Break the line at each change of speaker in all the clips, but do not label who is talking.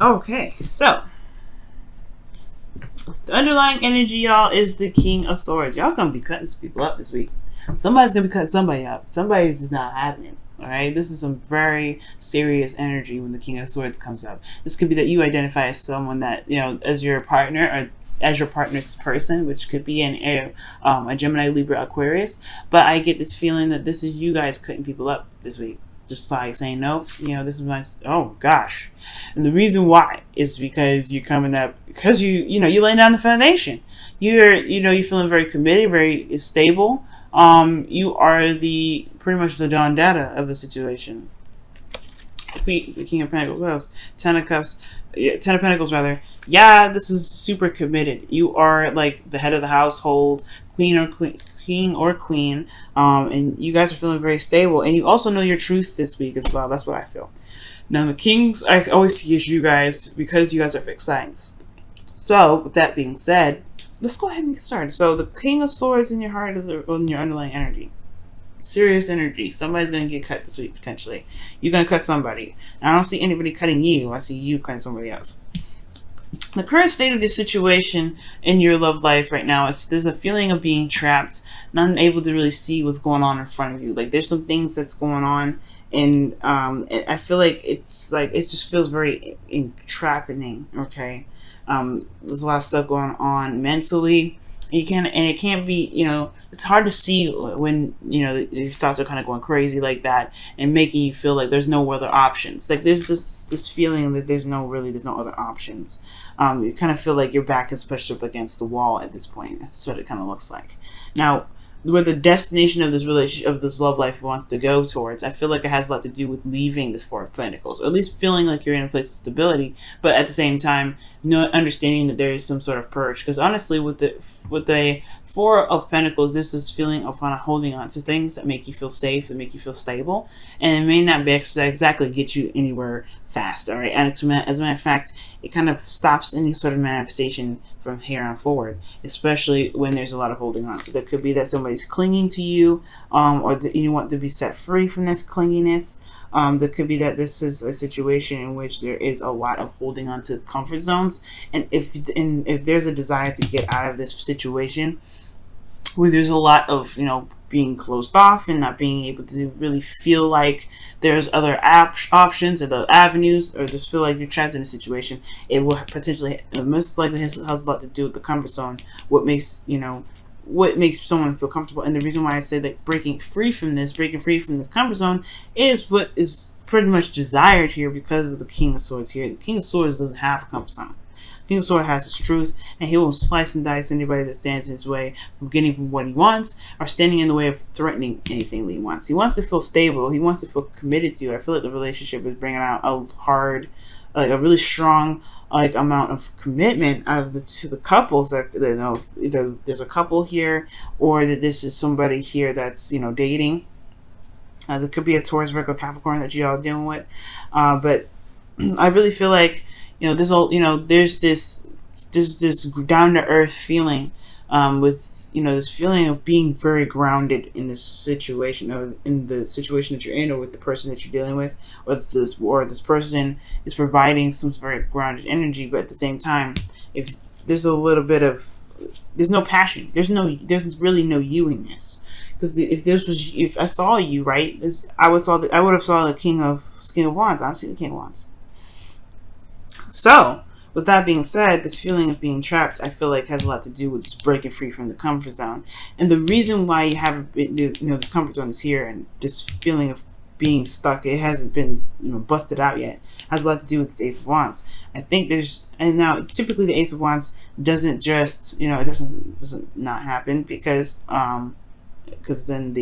Okay, so the underlying energy, y'all, is the King of Swords. Y'all gonna be cutting some people up this week. Somebody's gonna be cutting somebody up. Somebody's just not happening. All right, this is some very serious energy when the King of Swords comes up. This could be that you identify as someone that, you know, as your partner or as your partner's person, which could be a Gemini, Libra, Aquarius. But I get this feeling that this is you guys cutting people up this week. Just like saying, no, you know, this is my, oh gosh. And the reason why is because you're coming up, because you're laying down the foundation. You're feeling very committed, very stable. You are pretty much the Don Dada of the situation. The King of Pentacles, what else? Ten of Cups, Ten of Pentacles rather. Yeah, this is super committed. You are like the head of the household, king or queen, and you guys are feeling very stable. And you also know your truth this week as well. That's what I feel. Now the Kings, I always see as you guys because you guys are fixed signs. So with that being said, let's go ahead and get started. So the King of Swords in your heart is in your underlying energy. Serious energy. Somebody's going to get cut this week, potentially. You're going to cut somebody. Now, I don't see anybody cutting you. I see you cutting somebody else. The current state of this situation in your love life right now is there's a feeling of being trapped, not able to really see what's going on in front of you. Like, there's some things that's going on, and I feel like it just feels very entrapping, okay? There's a lot of stuff going on mentally. It can't be, it's hard to see when, your thoughts are kind of going crazy like that and making you feel like there's no other options. Like there's this feeling that there's no other options. You kind of feel like your back is pushed up against the wall at this point. That's what it kind of looks like. Now, where the destination of this relationship, of this love life wants to go towards, I feel like it has a lot to do with leaving this Four of Pentacles, or at least feeling like you're in a place of stability, but at the same time, understanding that there is some sort of purge. Because honestly, with the Four of Pentacles, this is feeling of kind of holding on to things that make you feel safe, that make you feel stable, and it may not be exactly get you anywhere fast. All right, and as a matter of fact, it kind of stops any sort of manifestation from here on forward, especially when there's a lot of holding on. So there could be that somebody's clinging to you, or that you want to be set free from this clinginess. There could be that this is a situation in which there is a lot of holding on to comfort zones, and if there's a desire to get out of this situation, where there's a lot of being closed off and not being able to really feel like there's other options or the avenues, or just feel like you're trapped in a situation, it will potentially, most likely has a lot to do with the comfort zone. What makes someone feel comfortable. And the reason why I say that breaking free from this comfort zone is what is pretty much desired here, because of the King of Swords here. The King of Swords doesn't have a comfort zone. King of Swords has his truth, and he will slice and dice anybody that stands in his way from getting from what he wants, or standing in the way of threatening anything that he wants. He wants to feel stable. He wants to feel committed to. I feel like the relationship is bringing out a really strong amount of commitment out of the couples that either there's a couple here, or that this is somebody here that's dating. There could be a Taurus, Virgo, Capricorn that you all dealing with, but I really feel like there's this down to earth feeling with this feeling of being very grounded in this situation, or in the situation that you're in, or with the person that you're dealing with, or this person is providing some very grounded energy. But at the same time, if there's a little bit of, there's no passion, there's really no you in this. Because if I saw you, right, I would have saw the King of Wands. I see the King of Wands. So, with that being said, this feeling of being trapped, I feel like has a lot to do with just breaking free from the comfort zone. And the reason why you haven't been, this comfort zone is here, and this feeling of being stuck, it hasn't been busted out yet, has a lot to do with this Ace of Wands. I think and now typically the Ace of Wands doesn't just, it doesn't not happen, because then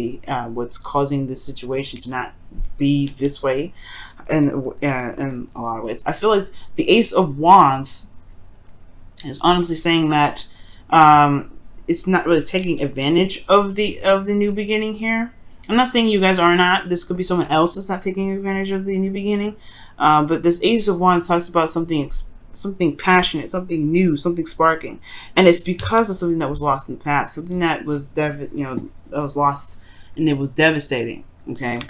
what's causing this situation to not be this way, and in a lot of ways, I feel like the Ace of Wands is honestly saying that it's not really taking advantage of the new beginning here. I'm not saying you guys are not. This could be someone else that's not taking advantage of the new beginning. But this Ace of Wands talks about something passionate, something new, something sparking, and it's because of something that was lost in the past, something that was that was lost, and it was devastating. Okay.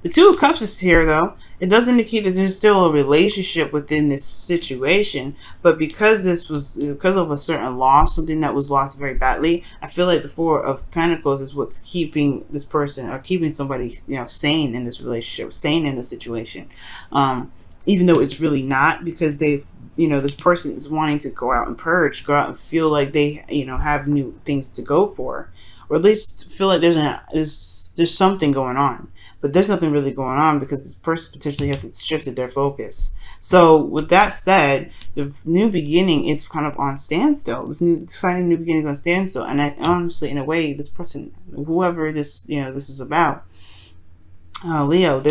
The Two of Cups is here, though. It does indicate that there's still a relationship within this situation, but because this was because of a certain loss, something that was lost very badly, I feel like the Four of Pentacles is what's keeping this person or keeping somebody, sane in this relationship, sane in the situation, even though it's really not, because they've this person is wanting to go out and purge, go out and feel like they have new things to go for, or at least feel like there's something going on. But there's nothing really going on because this person potentially hasn't shifted their focus. So with that said, the new beginning is kind of on standstill. This new exciting new beginning is on standstill. And I honestly, in a way, this person, whoever this this is about, Leo,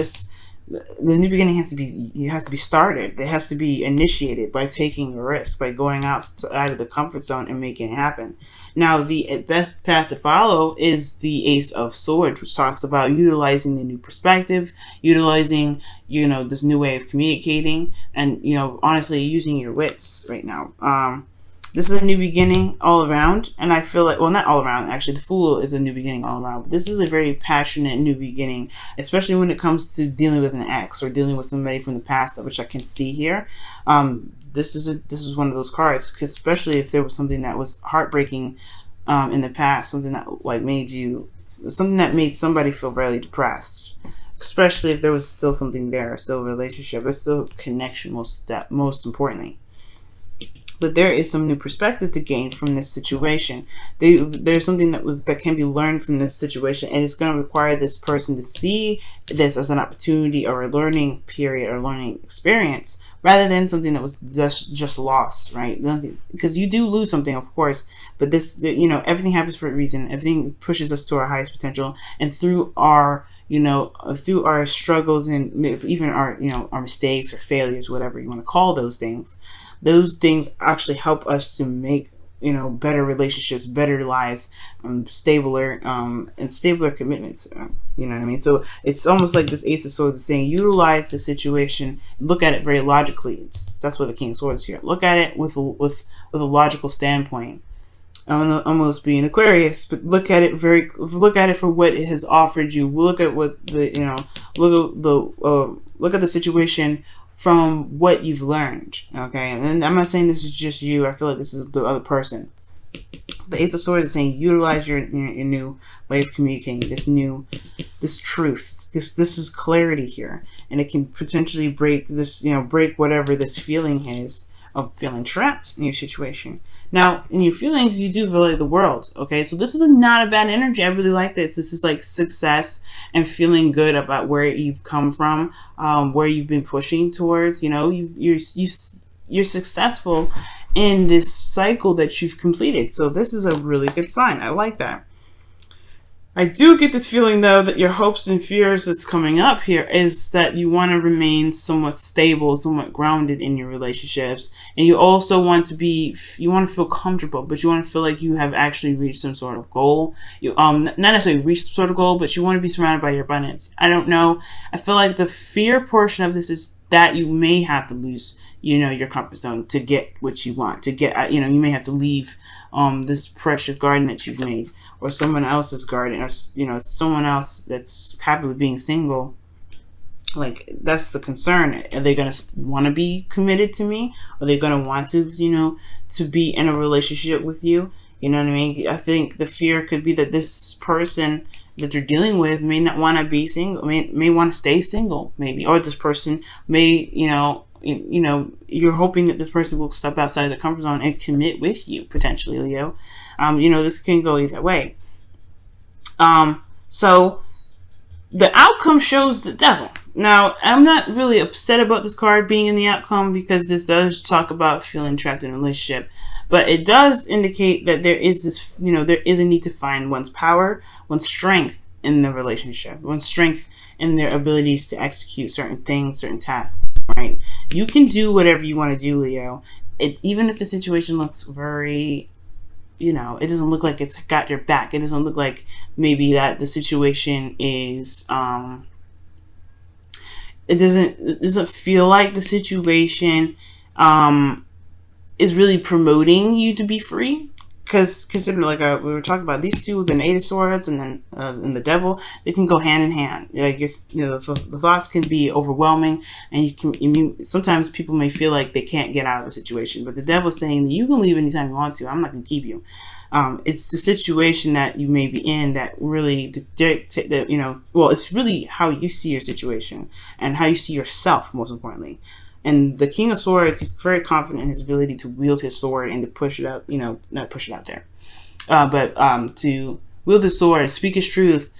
the new beginning has to be started. It has to be initiated by taking a risk, by going outside of the comfort zone and making it happen. Now, the best path to follow is the Ace of Swords, which talks about utilizing the new perspective, utilizing this new way of communicating, and honestly using your wits right now. This is a new beginning all around, and I feel like, well, not all around, actually, the Fool is a new beginning all around, but this is a very passionate new beginning, especially when it comes to dealing with an ex or dealing with somebody from the past, which I can see here. This is one of those cards, especially if there was something that was heartbreaking in the past, something that made somebody feel really depressed, especially if there was still something there, still a relationship, but still connection, most importantly. But there is some new perspective to gain from this situation. There's something that can be learned from this situation, and it's going to require this person to see this as an opportunity or a learning period or learning experience, rather than something that was just lost, right? Because you do lose something, of course, but this, everything happens for a reason. Everything pushes us to our highest potential, and through our through our struggles and even our mistakes or failures, whatever you want to call those things actually help us to make better relationships, better lives, stabler commitments. You know what I mean? So it's almost like this Ace of Swords is saying, utilize the situation, look at it very logically. That's what the King of Swords here. Look at it with a logical standpoint. I'm almost being Aquarius, but look at it for what it has offered you. Look at what look at the situation from what you've learned. Okay, and I'm not saying this is just you. I feel like this is the other person. The Ace of Swords is saying, utilize your new way of communicating, this truth. This is clarity here, and it can potentially break whatever this feeling is of feeling trapped in your situation. Now, in your feelings, you do feel like the world, okay? So this is not a bad energy. I really like this. This is like success and feeling good about where you've come from, where you've been pushing towards. You're successful in this cycle that you've completed. So this is a really good sign. I like that. I do get this feeling, though, that your hopes and fears that's coming up here is that you want to remain somewhat stable, somewhat grounded in your relationships. And you also want to feel comfortable, but you want to feel like you have actually reached some sort of goal. You not necessarily reached some sort of goal, but you want to be surrounded by your abundance. I don't know. I feel like the fear portion of this is that you may have to lose, your comfort zone to get what you want, to get, you may have to leave this precious garden that you've made, or someone else's garden, or someone else that's happy with being single. Like, that's the concern. Are they gonna want to be committed to me? Are they gonna want to to be in a relationship with you? You know what I mean? I think the fear could be that this person that you're dealing with may not want to be single, may want to stay single, maybe, or this person may you're hoping that this person will step outside of the comfort zone and commit with you, potentially, Leo. This can go either way. So the outcome shows the Devil. Now, I'm not really upset about this card being in the outcome, because this does talk about feeling trapped in a relationship. But it does indicate that there is this, there is a need to find one's power, one's strength in the relationship, one's strength in their abilities to execute certain things, certain tasks, right? You can do whatever you want to do, Leo. Even if the situation looks very, it doesn't look like it's got your back. It doesn't look like maybe that the situation is, it doesn't feel like the situation, is really promoting you to be free. because consider, like we were talking about, these two, the Eight of Swords and the Devil, they can go hand in hand. Like the thoughts can be overwhelming, and sometimes people may feel like they can't get out of the situation. But the Devil's saying that you can leave anytime you want to. I'm not going to keep you. It's the situation that you may be in that really dictate that, well, it's really how you see your situation and how you see yourself, most importantly. And the King of Swords, he's very confident in his ability to wield his sword and to push it out, not push it out there, but to wield his sword and speak his truth.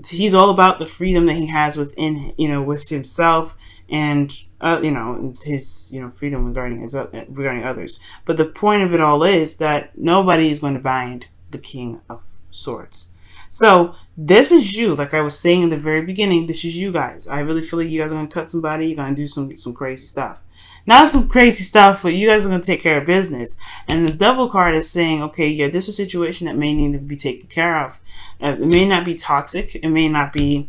He's all about the freedom that he has within, with himself and, his, freedom regarding others. But the point of it all is that nobody is going to bind the King of Swords. So this is you, like I was saying in the very beginning, this is you guys. I really feel like you guys are going to cut somebody. You're going to do some crazy stuff. Not some crazy stuff, but you guys are going to take care of business. And the Devil card is saying, okay, yeah, this is a situation that may need to be taken care of. It may not be toxic. It may not be,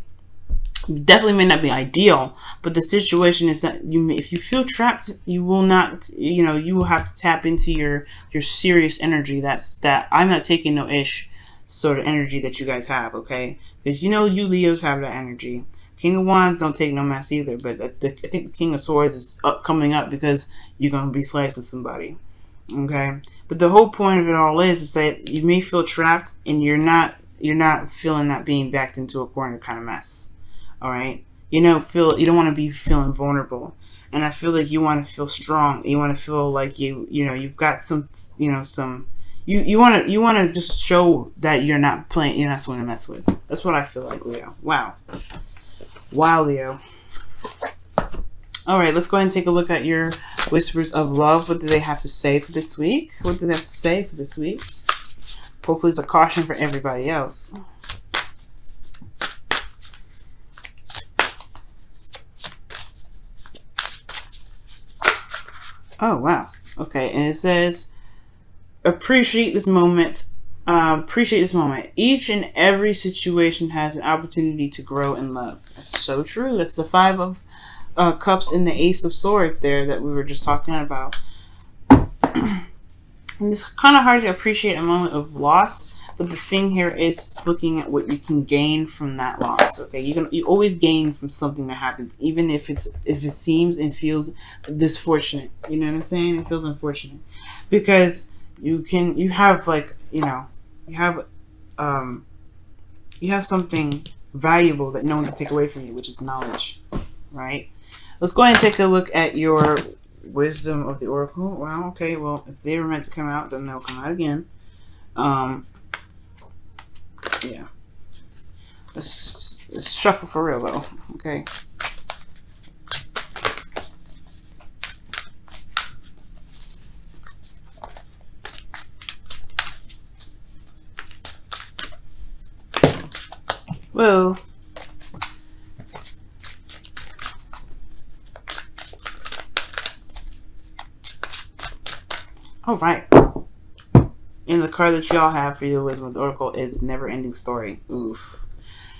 definitely may not be ideal. But the situation is that if you feel trapped, you will not, you will have to tap into your serious energy. That I'm not taking no ish sort of energy that you guys have, okay? Because you Leos have that energy. King of Wands don't take no mess either, but I think the King of Swords is coming up because you're going to be slicing somebody, okay? But the whole point of it all is that you may feel trapped and you're not feeling that being backed into a corner kind of mess, all right? You don't want to be feeling vulnerable. And I feel like you want to feel strong. You want to feel like you've got some, You want to just show that you're not someone to mess with. That's what I feel like, Leo. Wow, Leo. All right, let's go ahead and take a look at your whispers of love. What do they have to say for this week? What do they have to say for this week? Hopefully, it's a caution for everybody else. Oh wow. Okay, and it says, appreciate this moment. Each and every situation has an opportunity to grow in love. That's so true. That's the Five of Cups and the Ace of Swords there that we were just talking about. And it's kind of hard to appreciate a moment of loss, but the thing here is looking at what you can gain from that loss. Okay, you always gain from something that happens, even if it seems and feels disfortunate. You know what I'm saying? It feels unfortunate because you have something valuable that no one can take away from you, which is knowledge, right? Let's go ahead and take a look at your wisdom of the oracle. Wow, okay, well, if they were meant to come out, then they'll come out again. Yeah. Let's shuffle for real, though, okay? Whoa. All right. And the card that y'all have for your wisdom of the oracle is never ending story. Oof.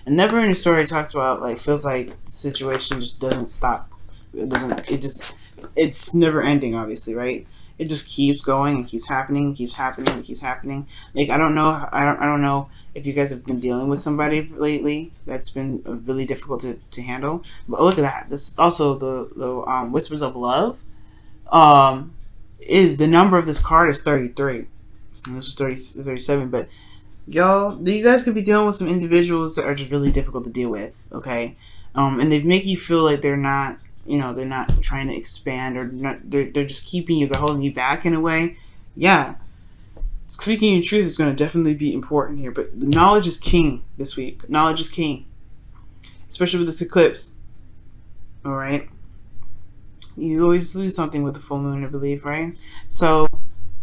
And never ending story talks about feels like the situation just doesn't stop. It's never ending, obviously, right? It just keeps going and keeps happening, keeps happening, and keeps happening. Like I don't know if you guys have been dealing with somebody lately that's been really difficult to handle. But look at that. This is also the whispers of love. Is the number of this card is 33. And this is 37. But y'all, you guys could be dealing with some individuals that are just really difficult to deal with. Okay, and they make you feel like they're not. They're not trying to expand, or they're just keeping you, they're holding you back in a way. Yeah. Speaking in truth is going to definitely be important here, but knowledge is king this week. Knowledge is king. Especially with this eclipse. Alright? You always lose something with the full moon, I believe, right? So,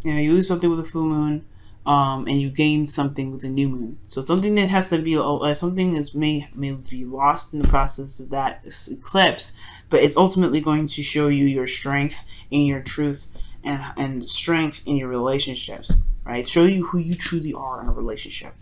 you lose something with the full moon, and you gain something with the new moon. So something that has to be, something is may be lost in the process of that eclipse, but it's ultimately going to show you your strength and your truth and strength in your relationships, right? Show you who you truly are in a relationship.